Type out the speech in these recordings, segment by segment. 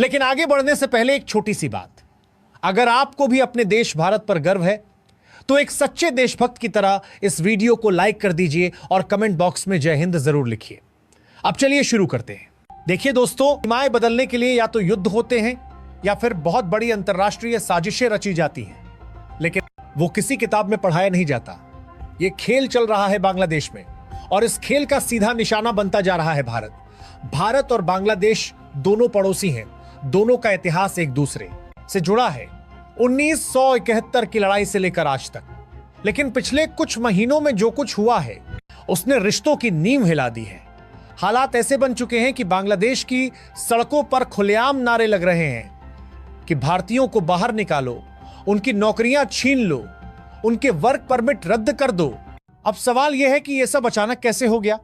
लेकिन आगे बढ़ने से पहले एक छोटी सी बात, अगर आपको भी अपने देश भारत पर गर्व है तो एक सच्चे देशभक्त की तरह इस वीडियो को लाइक कर दीजिए और कमेंट बॉक्स में जय हिंद जरूर लिखिए। अब चलिए शुरू करते हैं। देखिए दोस्तों, सीमाएं बदलने के लिए या तो युद्ध होते हैं या फिर बहुत बड़ी अंतरराष्ट्रीय साजिशें रची जाती हैं, लेकिन वो किसी किताब में पढ़ाया नहीं जाता। ये खेल चल रहा है बांग्लादेश में और इस खेल का सीधा निशाना बनता जा रहा है भारत। भारत और बांग्लादेश दोनों पड़ोसी हैं, दोनों का इतिहास एक दूसरे से जुड़ा है 1971 की लड़ाई से लेकर आज तक। लेकिन पिछले कुछ महीनों में जो कुछ हुआ है उसने रिश्तों की नींव हिला दी है। हालात ऐसे बन चुके हैं कि बांग्लादेश की सड़कों पर खुलेआम नारे लग रहे हैं कि भारतीयों को बाहर निकालो, उनकी नौकरियां छीन लो, उनके वर्क परमिट रद्द कर दो। अब सवाल यह है कि यह सब अचानक कैसे हो गया?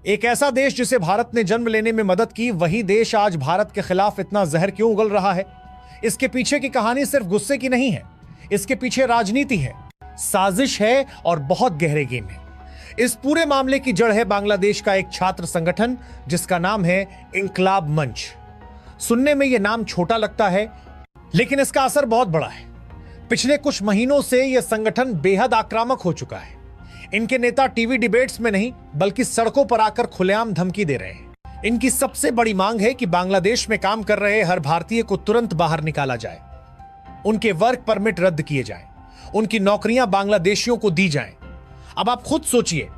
एक ऐसा देश जिसे भारत ने जन्म लेने में मदद की, वही देश आज भारत के खिलाफ इतना जहर क्यों उगल रहा है? इसके पीछे की कहानी सिर्फ गुस्से की नहीं है, इसके पीछे राजनीति है, साजिश है और बहुत गहरे गेम है। इस पूरे मामले की जड़ है बांग्लादेश का एक छात्र संगठन जिसका नाम है इंकलाब मंच। सुनने में यह नाम छोटा लगता है, लेकिन इसका असर बहुत बड़ा है। पिछले कुछ महीनों से यह संगठन बेहद आक्रामक हो चुका है। इनके नेता टीवी डिबेट्स में नहीं बल्कि सड़कों पर आकर खुलेआम धमकी दे रहे हैं। इनकी सबसे बड़ी मांग है कि बांग्लादेश में काम कर रहे हर भारतीय को तुरंत बाहर निकाला जाए, उनके वर्क परमिट रद्द किए जाएं, उनकी नौकरियां बांग्लादेशियों को दी जाएं। अब आप खुद सोचिए,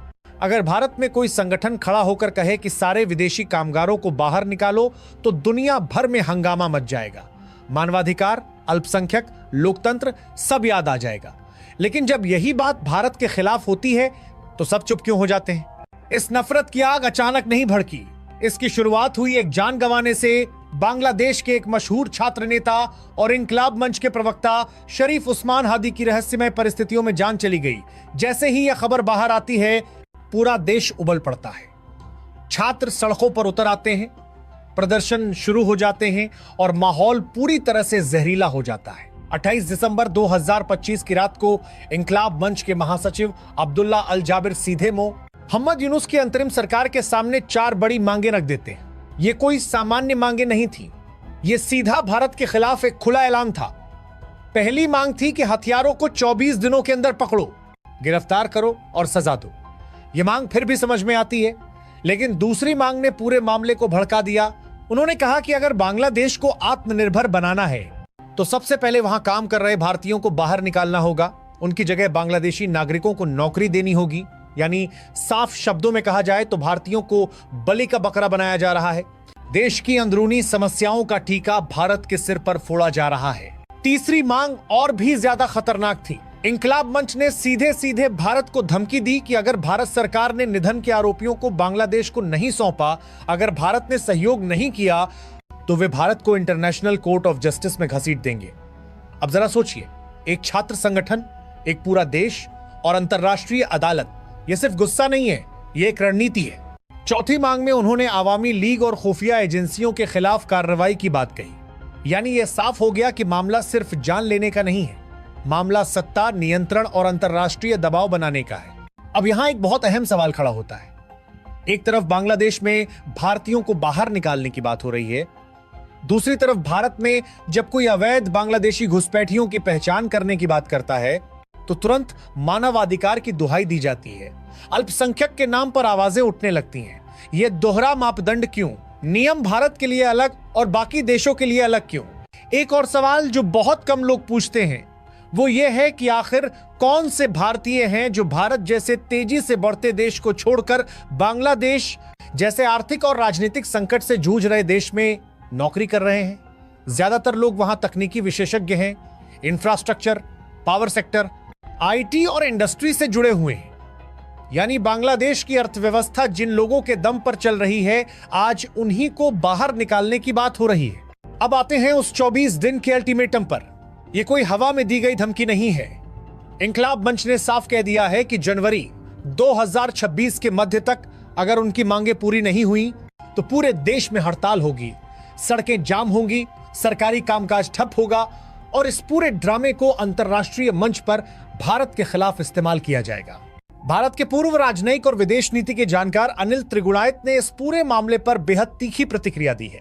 अगर भारत में कोई संगठन खड़ा होकर कहे कि सारे विदेशी कामगारों को बाहर निकालो तो दुनिया भर में हंगामा मच जाएगा। मानवाधिकार, अल्पसंख्यक, लोकतंत्र सब याद आ जाएगा। लेकिन जब यही बात भारत के खिलाफ होती है तो सब चुप क्यों हो जाते हैं? इस नफरत की आग अचानक नहीं भड़की। इसकी शुरुआत हुई एक जान गंवाने से। बांग्लादेश के एक मशहूर छात्र नेता और इंकलाब मंच के प्रवक्ता शरीफ उस्मान हादी की रहस्यमय परिस्थितियों में जान चली गई। जैसे ही यह खबर बाहर आती है, पूरा देश उबल पड़ता है। छात्र सड़कों पर उतर आते हैं, प्रदर्शन शुरू हो जाते हैं और माहौल पूरी तरह से जहरीला हो जाता है। 28 दिसंबर 2025 की रात को इंकलाब मंच के महासचिव अब्दुल्ला अल जाबिर सीधे मुंह मोहम्मद यूनुस की अंतरिम सरकार के सामने 4 बड़ी मांगे रख देते हैं। ये कोई सामान्य मांगे नहीं थी, ये सीधा भारत के खिलाफ एक खुला ऐलान था। पहली मांग थी कि हथियारों को 24 दिनों के अंदर पकड़ो, गिरफ्तार करो और सजा दो। ये मांग फिर भी समझ में आती है, लेकिन दूसरी मांग ने पूरे मामले को भड़का दिया। उन्होंने कहा कि अगर बांग्लादेश को आत्मनिर्भर बनाना है तो सबसे पहले वहां काम कर रहे भारतीयों को बाहर निकालना होगा, उनकी जगह बांग्लादेशी नागरिकों को नौकरी देनी होगी। यानी साफ शब्दों में कहा जाए तो भारतीयों को बलि का बकरा बनाया जा रहा है। देश की अंदरूनी समस्याओं का टीका भारत के सिर पर फोड़ा जा रहा है। तीसरी मांग और भी ज्यादा खतरनाक थी। इंकलाब मंच ने सीधे सीधे भारत को धमकी दी कि अगर भारत सरकार ने निधन के आरोपियों को बांग्लादेश को नहीं सौंपा, अगर भारत ने सहयोग नहीं किया तो वे भारत को इंटरनेशनल कोर्ट ऑफ जस्टिस में घसीट देंगे। अब जरा सोचिए, एक छात्र संगठन, एक पूरा देश और अंतरराष्ट्रीय अदालत, यह सिर्फ गुस्सा नहीं है, यह एक रणनीति है। चौथी मांग में उन्होंने आवामी लीग और खुफिया एजेंसियों के खिलाफ कार्रवाई की बात कही। यानी यह साफ हो गया कि मामला सिर्फ जान लेने का नहीं है, मामला सत्ता, नियंत्रण और अंतरराष्ट्रीय दबाव बनाने का है। अब यहां एक बहुत अहम सवाल खड़ा होता है। एक तरफ बांग्लादेश में भारतीयों को बाहर निकालने की बात हो रही है, दूसरी तरफ भारत में जब कोई अवैध बांग्लादेशी घुसपैठियों की पहचान करने की बात करता है तो तुरंत मानवाधिकार की दुहाई दी जाती है, अल्पसंख्यक के नाम पर आवाजें उठने लगती हैं। यह दोहरा मापदंड क्यों? नियम भारत के लिए अलग और बाकी देशों के लिए अलग क्यों? एक और सवाल जो बहुत कम लोग पूछते हैं वो ये है कि आखिर कौन से भारतीय हैं जो भारत जैसे तेजी से बढ़ते देश को छोड़कर बांग्लादेश जैसे आर्थिक और राजनीतिक संकट से जूझ रहे देश में नौकरी कर रहे हैं? ज्यादातर लोग वहां तकनीकी विशेषज्ञ हैं, इंफ्रास्ट्रक्चर, पावर सेक्टर, आईटी और इंडस्ट्री से जुड़े हुए हैं। यानी बांग्लादेश की अर्थव्यवस्था जिन लोगों के दम पर चल रही है, आज उन्हीं को बाहर निकालने की बात हो रही है। अब आते हैं उस 24 दिन के अल्टीमेटम पर। यह कोई हवा में दी गई धमकी नहीं है। इंकलाब मंच ने साफ कह दिया है कि जनवरी 2026 के मध्य तक अगर उनकी मांगे पूरी नहीं हुई तो पूरे देश में हड़ताल होगी, सड़कें जाम होंगी, सरकारी कामकाज ठप होगा और इस पूरे ड्रामे को अंतर्राष्ट्रीय मंच पर भारत के खिलाफ इस्तेमाल किया जाएगा। भारत के पूर्व राजनयिक और विदेश नीति के जानकार अनिल त्रिगुणायत ने इस पूरे मामले पर बेहद तीखी प्रतिक्रिया दी है।